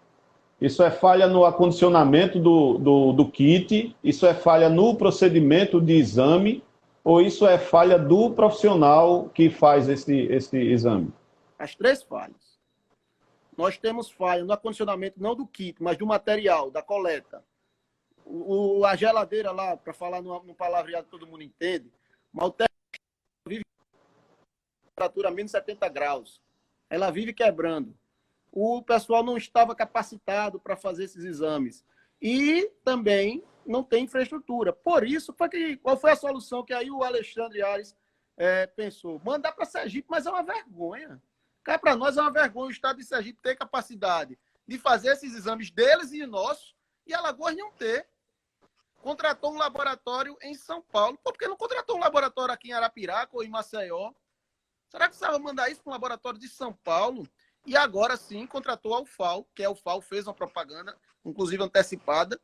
isso é falha no acondicionamento do kit? Isso é falha no procedimento de exame? Ou isso é falha do profissional que faz esse exame? As três falhas. Nós temos falha no acondicionamento, não do kit, mas do material, da coleta. A geladeira lá, para falar no palavreado que todo mundo entende, mas o teste vive a temperatura menos 70 graus. Ela vive quebrando. O pessoal não estava capacitado para fazer esses exames. E também não tem infraestrutura. Por isso, qual foi a solução que aí o Alexandre Ares pensou? Mandar para Sergipe, mas é uma vergonha. Cá para nós é uma vergonha o estado de Sergipe ter capacidade de fazer esses exames deles e nossos, e Alagoas não ter. Contratou um laboratório em São Paulo. Por que não contratou um laboratório aqui em Arapiraca ou em Maceió? Será que precisava mandar isso para um laboratório de São Paulo? E agora sim contratou a UFAL, que a UFAL fez uma propaganda, inclusive antecipada,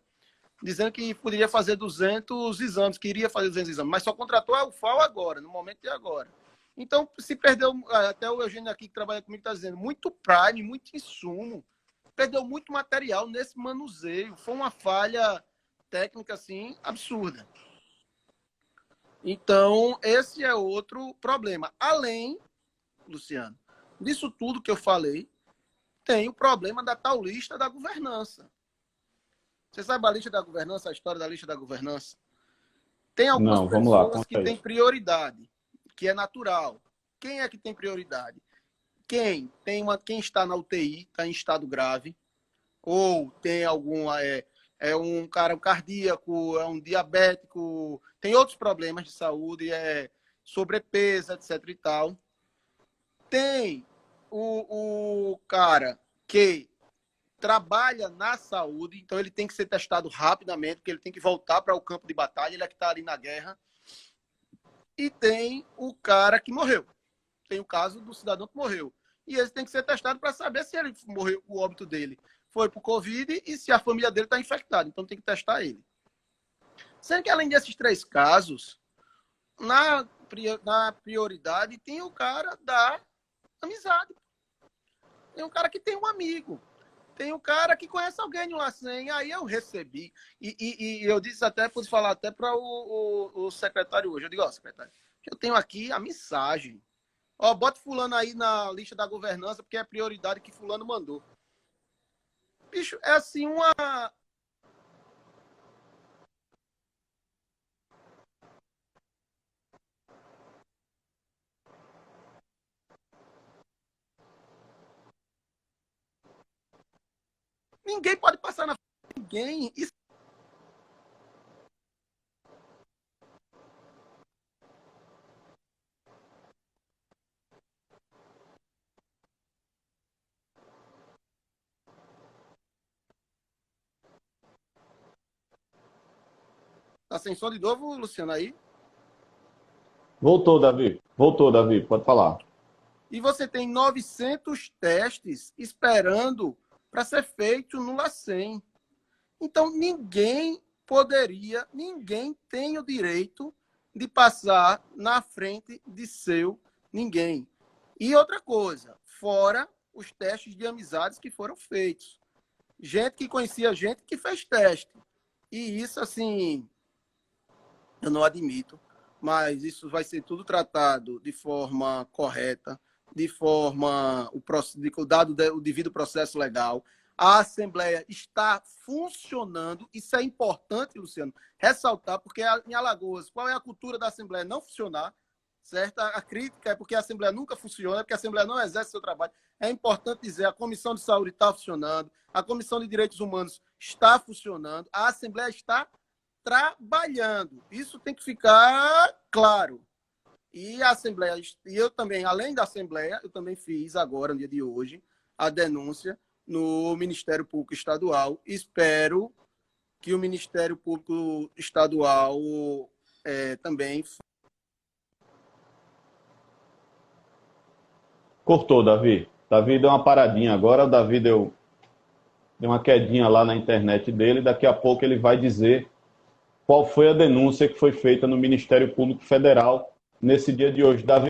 dizendo que poderia fazer 200 exames, que iria fazer 200 exames, mas só contratou a UFAL agora, no momento de agora. Então, se perdeu, até o Eugênio aqui que trabalha comigo está dizendo, muito prime, muito insumo, perdeu muito material nesse manuseio. Foi uma falha técnica, assim, absurda. Então, esse é outro problema. Além, Luciano, disso tudo que eu falei, tem o problema da tal lista da governança. Você sabe a lista da governança, a história da lista da governança? Tem algumas pessoas que têm prioridade, que é natural. Quem é que tem prioridade? Quem está na UTI, está em estado grave, ou tem um cara cardíaco, é um diabético, tem outros problemas de saúde, sobrepeso, etc e tal. Tem o cara que trabalha na saúde, então ele tem que ser testado rapidamente, porque ele tem que voltar para o campo de batalha, ele é que está ali na guerra. E tem o cara que morreu. Tem o caso do cidadão que morreu. E esse tem que ser testado para saber se ele morreu, o óbito dele foi por Covid e se a família dele está infectada. Então tem que testar ele. Sendo que além desses três casos, na prioridade tem o cara da amizade. Tem um cara que tem um amigo. Tem um cara que conhece alguém no LACEN. Aí eu recebi. E eu disse até, pude falar até para o secretário hoje. Eu digo, secretário, eu tenho aqui a mensagem. Bota fulano aí na lista da governança, porque é a prioridade que fulano mandou. Bicho, é assim uma... Ninguém pode passar na frente de ninguém. Isso... Tá sem som de novo, Luciano, aí? Voltou, Davi. Pode falar. E você tem 900 testes esperando para ser feito no LACEN. Então, ninguém tem o direito de passar na frente de ninguém. E outra coisa, fora os testes de amizades que foram feitos. Gente que conhecia gente que fez teste. E isso, assim, eu não admito, mas isso vai ser tudo tratado de forma correta, de forma dado o devido processo legal. A Assembleia está funcionando. Isso é importante, Luciano, ressaltar, porque em Alagoas, qual é a cultura da Assembleia? Não funcionar, certo? A crítica é porque a Assembleia nunca funciona, porque a Assembleia não exerce seu trabalho. É importante dizer, a Comissão de Saúde está funcionando, a Comissão de Direitos Humanos está funcionando, a Assembleia está trabalhando. Isso tem que ficar claro. E a Assembleia, e eu também, além da Assembleia, eu também fiz agora, no dia de hoje, a denúncia no Ministério Público Estadual. Espero que o Ministério Público Estadual também... Cortou, Davi. Davi deu uma paradinha agora, o Davi deu uma quedinha lá na internet dele, daqui a pouco ele vai dizer qual foi a denúncia que foi feita no Ministério Público Federal nesse dia de hoje. Davi,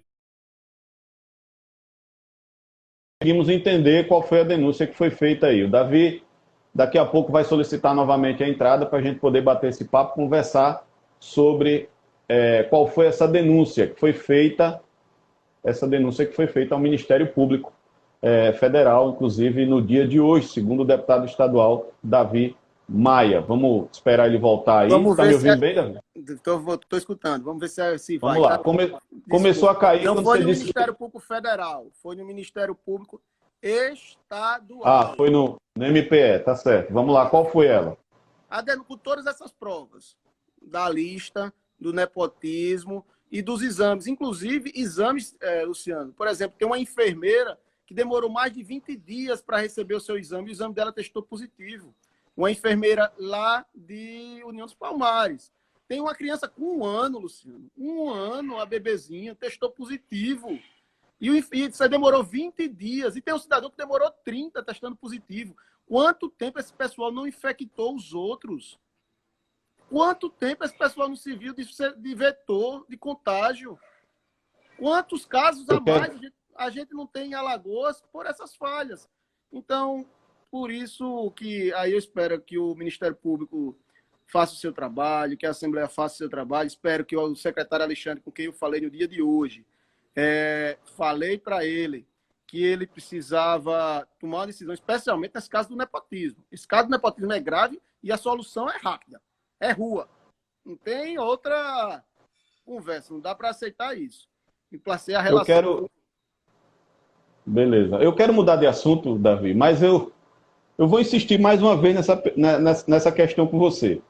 conseguimos entender qual foi a denúncia que foi feita aí. O Davi, daqui a pouco, vai solicitar novamente a entrada para a gente poder bater esse papo, conversar sobre qual foi essa denúncia que foi feita ao Ministério Público Federal, inclusive no dia de hoje, segundo o deputado estadual Davi Maia. Vamos esperar ele voltar aí. Está me ouvindo bem, Davi? Estou escutando. Vamos ver se vai. Vamos lá. Começou a cair não quando foi você no disse... Ministério Público Federal, foi no Ministério Público Estadual. Ah, foi no MPE, tá certo. Vamos lá, qual foi ela? Com todas essas provas, da lista, do nepotismo e dos exames. Inclusive, exames, Luciano, por exemplo, tem uma enfermeira que demorou mais de 20 dias para receber o seu exame, e o exame dela testou positivo. Uma enfermeira lá de União dos Palmares. Tem uma criança com 1 ano, Luciano. 1 ano, a bebezinha, testou positivo. E isso demorou 20 dias. E tem um cidadão que demorou 30 testando positivo. Quanto tempo esse pessoal não infectou os outros? Quanto tempo esse pessoal não se viu de vetor, de contágio? Quantos casos a mais a gente não tem em Alagoas por essas falhas? Então, por isso que aí eu espero que o Ministério Público faça o seu trabalho, que a Assembleia faça o seu trabalho. Espero que o secretário Alexandre, com quem eu falei no dia de hoje, falei para ele que ele precisava tomar uma decisão, especialmente nesse caso do nepotismo. Esse caso do nepotismo é grave e a solução é rápida. É rua. Não tem outra conversa. Não dá para aceitar isso. Emplacer a relação... Beleza. Eu quero mudar de assunto, Davi, mas eu vou insistir mais uma vez nessa questão com você.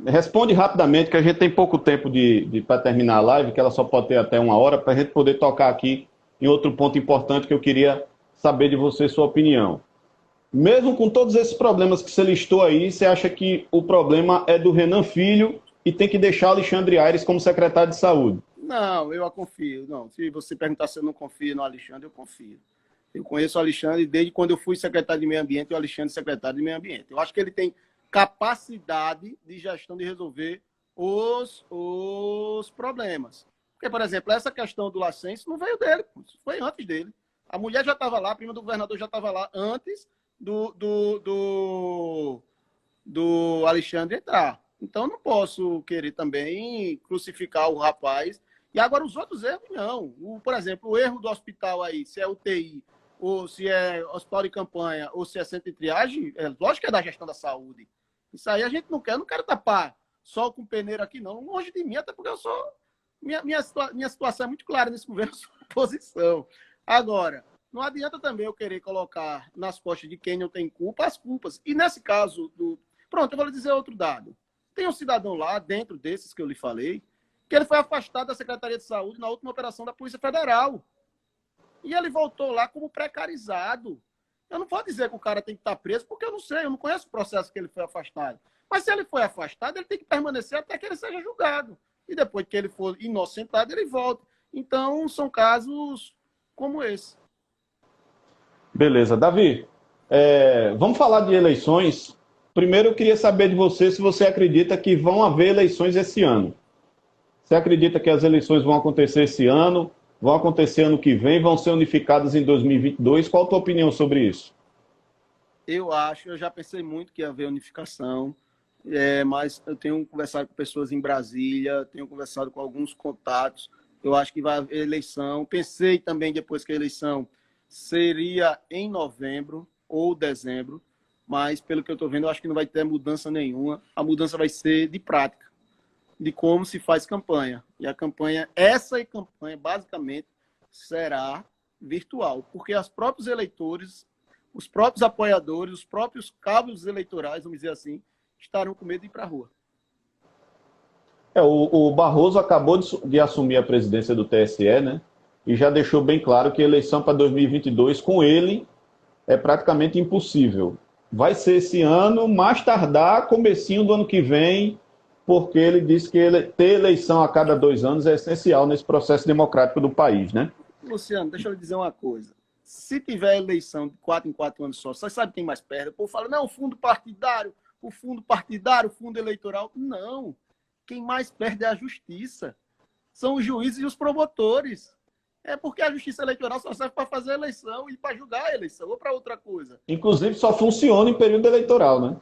Responde rapidamente, que a gente tem pouco tempo para terminar a live, que ela só pode ter até 1 hora, para a gente poder tocar aqui em outro ponto importante que eu queria saber de você, sua opinião. Mesmo com todos esses problemas que você listou aí, você acha que o problema é do Renan Filho e tem que deixar Alexandre Aires como secretário de saúde? Não, eu confio. Não. Se você perguntar se eu não confio no Alexandre, eu confio. Eu conheço o Alexandre desde quando eu fui secretário de Meio Ambiente e o Alexandre secretário de Meio Ambiente. Eu acho que ele tem capacidade de gestão de resolver os problemas. Porque, por exemplo, essa questão do Lacense não veio dele, foi antes dele. A mulher já estava lá, a prima do governador já estava lá antes do Alexandre entrar. Então, não posso querer também crucificar o rapaz. E agora, os outros erros, não. Por exemplo, o erro do hospital aí, se é UTI, ou se é hospital de campanha, ou se é centro de triagem, lógico que é da gestão da saúde. Isso aí a gente não quer. Eu não quero tapar sol com peneira aqui, não. Longe de mim, até porque eu sou... Minha situação é muito clara nesse governo, sua posição. Agora, não adianta também eu querer colocar nas costas de quem não tem culpa as culpas. E nesse caso Pronto, eu vou lhe dizer outro dado. Tem um cidadão lá, dentro desses que eu lhe falei, que ele foi afastado da Secretaria de Saúde na última operação da Polícia Federal. E ele voltou lá como precarizado. Eu não vou dizer que o cara tem que estar preso, porque eu não sei, eu não conheço o processo que ele foi afastado. Mas se ele foi afastado, ele tem que permanecer até que ele seja julgado. E depois que ele for inocentado, ele volta. Então, são casos como esse. Beleza. Davi, vamos falar de eleições. Primeiro, eu queria saber de você se você acredita que vão haver eleições esse ano. Você acredita que as eleições vão acontecer esse ano, vão acontecer ano que vem, vão ser unificadas em 2022? Qual a tua opinião sobre isso? Eu já pensei muito que ia haver unificação, mas eu tenho conversado com pessoas em Brasília, tenho conversado com alguns contatos, eu acho que vai haver eleição. Pensei também depois que a eleição seria em novembro ou dezembro, mas pelo que eu estou vendo, eu acho que não vai ter mudança nenhuma. A mudança vai ser de prática, de como se faz campanha. E a campanha, essa campanha, basicamente, será virtual, porque os próprios eleitores, os próprios apoiadores, os próprios cabos eleitorais, vamos dizer assim, estarão com medo de ir para a rua. O Barroso acabou de assumir a presidência do TSE, né? E já deixou bem claro que a eleição para 2022, com ele, é praticamente impossível. Vai ser esse ano, mais tardar, comecinho do ano que vem, porque ele disse que ter eleição a cada 2 anos é essencial nesse processo democrático do país, né? Luciano, deixa eu lhe dizer uma coisa. Se tiver eleição de 4 em 4 anos só, você sabe quem mais perde? O povo fala, não, o fundo partidário, o fundo eleitoral. Não. Quem mais perde é a justiça. São os juízes e os promotores. É porque a justiça eleitoral só serve para fazer a eleição e para julgar a eleição, ou para outra coisa. Inclusive, só funciona em período eleitoral, né?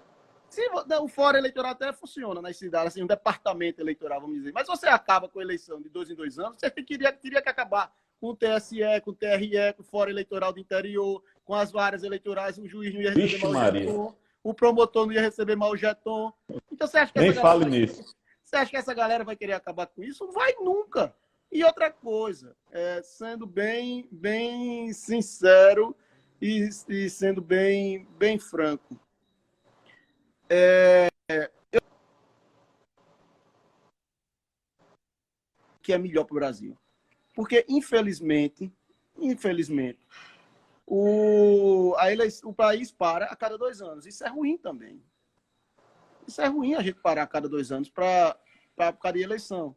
Sim, o fórum eleitoral até funciona nas cidades, assim, um departamento eleitoral, vamos dizer. Mas você acaba com a eleição de 2 em 2 anos, você teria que acabar com o TSE, com o TRE, com o fórum eleitoral do interior, com as várias eleitorais, o juiz não ia receber mal o jeton, o promotor não ia receber mal o jeton. Então você acha que nem fale nisso. Você acha que essa galera vai querer acabar com isso? Não vai nunca. E outra coisa, sendo bem sincero e sendo bem franco, que é melhor para o Brasil. Porque, infelizmente, o país para a cada 2 anos. Isso é ruim também. Isso é ruim a gente parar a cada 2 anos para cada eleição.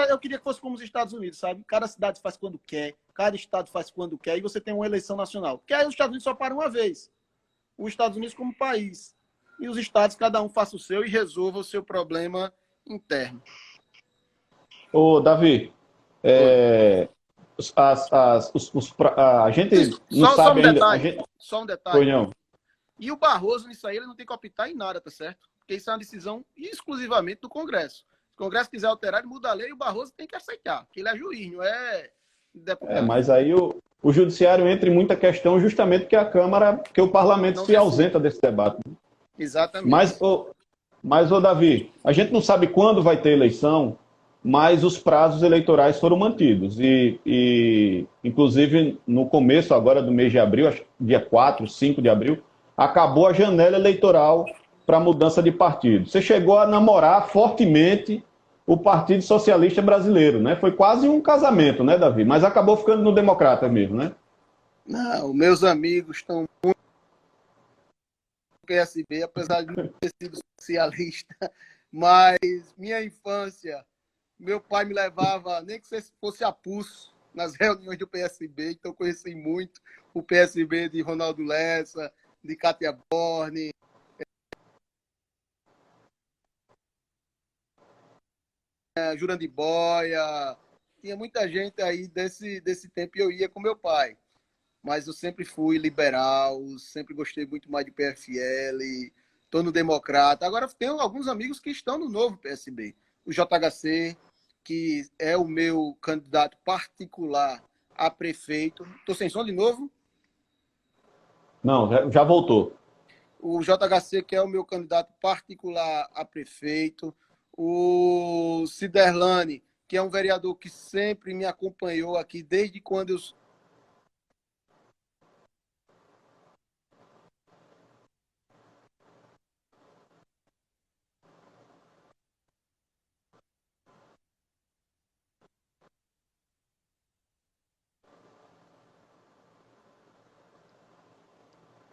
Eu queria que fosse como os Estados Unidos, sabe? Cada cidade faz quando quer, cada estado faz quando quer, e você tem uma eleição nacional. Porque aí os Estados Unidos só param uma vez. Os Estados Unidos como país. E os estados, cada um faça o seu e resolva o seu problema interno. Ô, Davi, a gente não sabe ainda... Só um detalhe. Foi não. E o Barroso, nisso aí, ele não tem que optar em nada, tá certo? Porque isso é uma decisão exclusivamente do Congresso. Se o Congresso quiser alterar, ele muda a lei e o Barroso tem que aceitar, porque ele é juiz, não é deputado. Mas aí o Judiciário entra em muita questão justamente porque o Parlamento se ausenta desse debate. Exatamente. Mas, Davi, a gente não sabe quando vai ter eleição, mas os prazos eleitorais foram mantidos. E inclusive, no começo agora do mês de abril, acho que dia 4, 5 de abril, acabou a janela eleitoral para mudança de partido. Você chegou a namorar fortemente o Partido Socialista Brasileiro, né? Foi quase um casamento, né, Davi? Mas acabou ficando no Democrata mesmo, né? Não, meus amigos estão muito no PSB, apesar de não ter sido socialista, mas minha infância, meu pai me levava, nem que fosse a pulso, nas reuniões do PSB, então conheci muito o PSB de Ronaldo Lessa, de Cátia Borne, Jurandir Boia, tinha muita gente aí desse tempo e eu ia com meu pai. Mas eu sempre fui liberal, sempre gostei muito mais de PFL, estou no Democrata. Agora tenho alguns amigos que estão no novo PSB. O JHC, que é o meu candidato particular a prefeito. Estou sem som de novo? Não, já voltou. O JHC, que é o meu candidato particular a prefeito. O Ciderlane, que é um vereador que sempre me acompanhou aqui desde quando eu...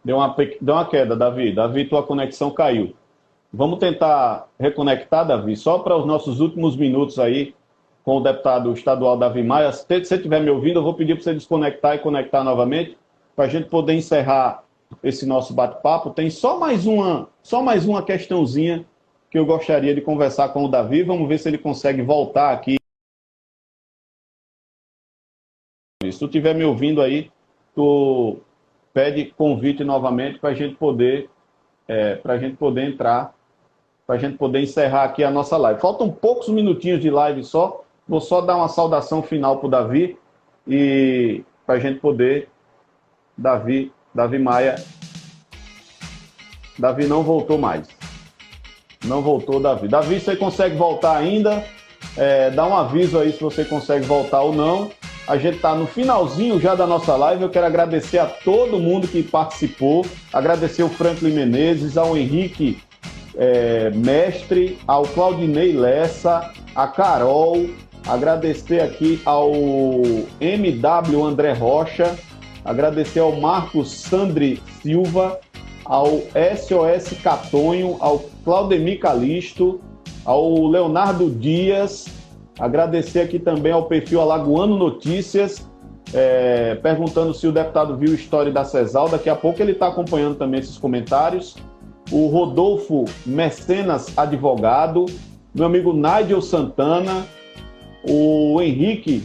Deu uma queda, Davi. Davi, tua conexão caiu. Vamos tentar reconectar, Davi, só para os nossos últimos minutos aí com o deputado estadual Davi Maia. Se você estiver me ouvindo, eu vou pedir para você desconectar e conectar novamente, para a gente poder encerrar esse nosso bate-papo. Tem só mais uma questãozinha que eu gostaria de conversar com o Davi. Vamos ver se ele consegue voltar aqui. Se tu estiver me ouvindo aí, tu pede convite novamente para a gente poder entrar, para a gente poder encerrar aqui a nossa live. Faltam poucos minutinhos de live só. Vou só dar uma saudação final para o Davi e para a gente poder, Davi Maia. Davi não voltou mais. Não voltou, Davi. Davi, você consegue voltar ainda? Dá um aviso aí se você consegue voltar ou não. A gente está no finalzinho já da nossa live. Eu quero agradecer a todo mundo que participou. Agradecer o Franklin Menezes, ao Henrique Mestre, ao Claudinei Lessa, a Carol. Agradecer aqui ao MW André Rocha. Agradecer ao Marcos Sandri Silva, ao SOS Catonho, ao Claudemir Calisto, ao Leonardo Dias. Agradecer aqui também ao perfil Alagoano Notícias, perguntando se o deputado viu a história da CESAL. Daqui a pouco ele está acompanhando também esses comentários. O Rodolfo Mecenas Advogado, meu amigo Nigel Santana, o Henrique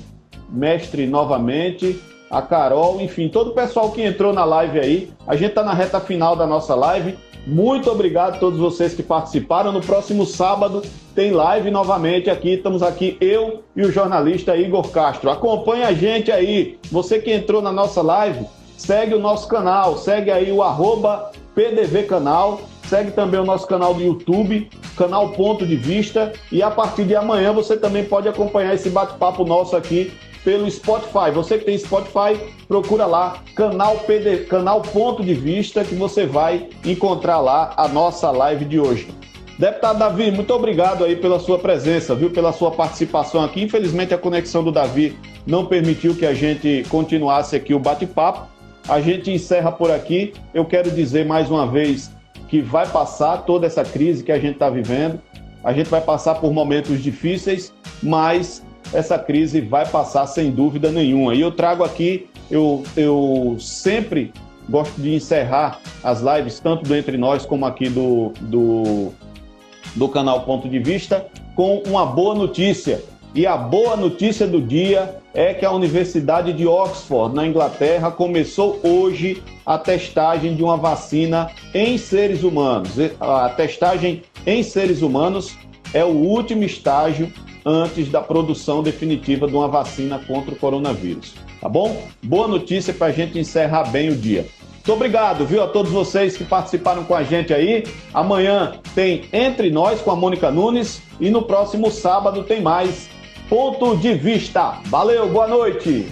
Mestre novamente, a Carol, enfim, todo o pessoal que entrou na live aí. A gente está na reta final da nossa live. Muito obrigado a todos vocês que participaram. No próximo sábado tem live novamente aqui. Estamos aqui, eu e o jornalista Igor Castro. Acompanhe a gente aí. Você que entrou na nossa live, segue o nosso canal. Segue aí o @PDVcanal. Segue também o nosso canal do YouTube, canal Ponto de Vista. E a partir de amanhã você também pode acompanhar esse bate-papo nosso aqui pelo Spotify. Você que tem Spotify, procura lá, canal Ponto de Vista, que você vai encontrar lá a nossa live de hoje. Deputado Davi, muito obrigado aí pela sua presença, viu? Pela sua participação aqui. Infelizmente a conexão do Davi não permitiu que a gente continuasse aqui o bate-papo. A gente encerra por aqui. Eu quero dizer mais uma vez que vai passar toda essa crise que a gente está vivendo. A gente vai passar por momentos difíceis, mas essa crise vai passar sem dúvida nenhuma. E eu trago aqui, eu sempre gosto de encerrar as lives, tanto do Entre Nós como aqui do canal Ponto de Vista, com uma boa notícia. E a boa notícia do dia é que a Universidade de Oxford, na Inglaterra, começou hoje a testagem de uma vacina em seres humanos. A testagem em seres humanos é o último estágio antes da produção definitiva de uma vacina contra o coronavírus. Tá bom? Boa notícia para a gente encerrar bem o dia. Muito obrigado, viu, a todos vocês que participaram com a gente aí. Amanhã tem Entre Nós com a Mônica Nunes e no próximo sábado tem mais Ponto de Vista. Valeu, boa noite!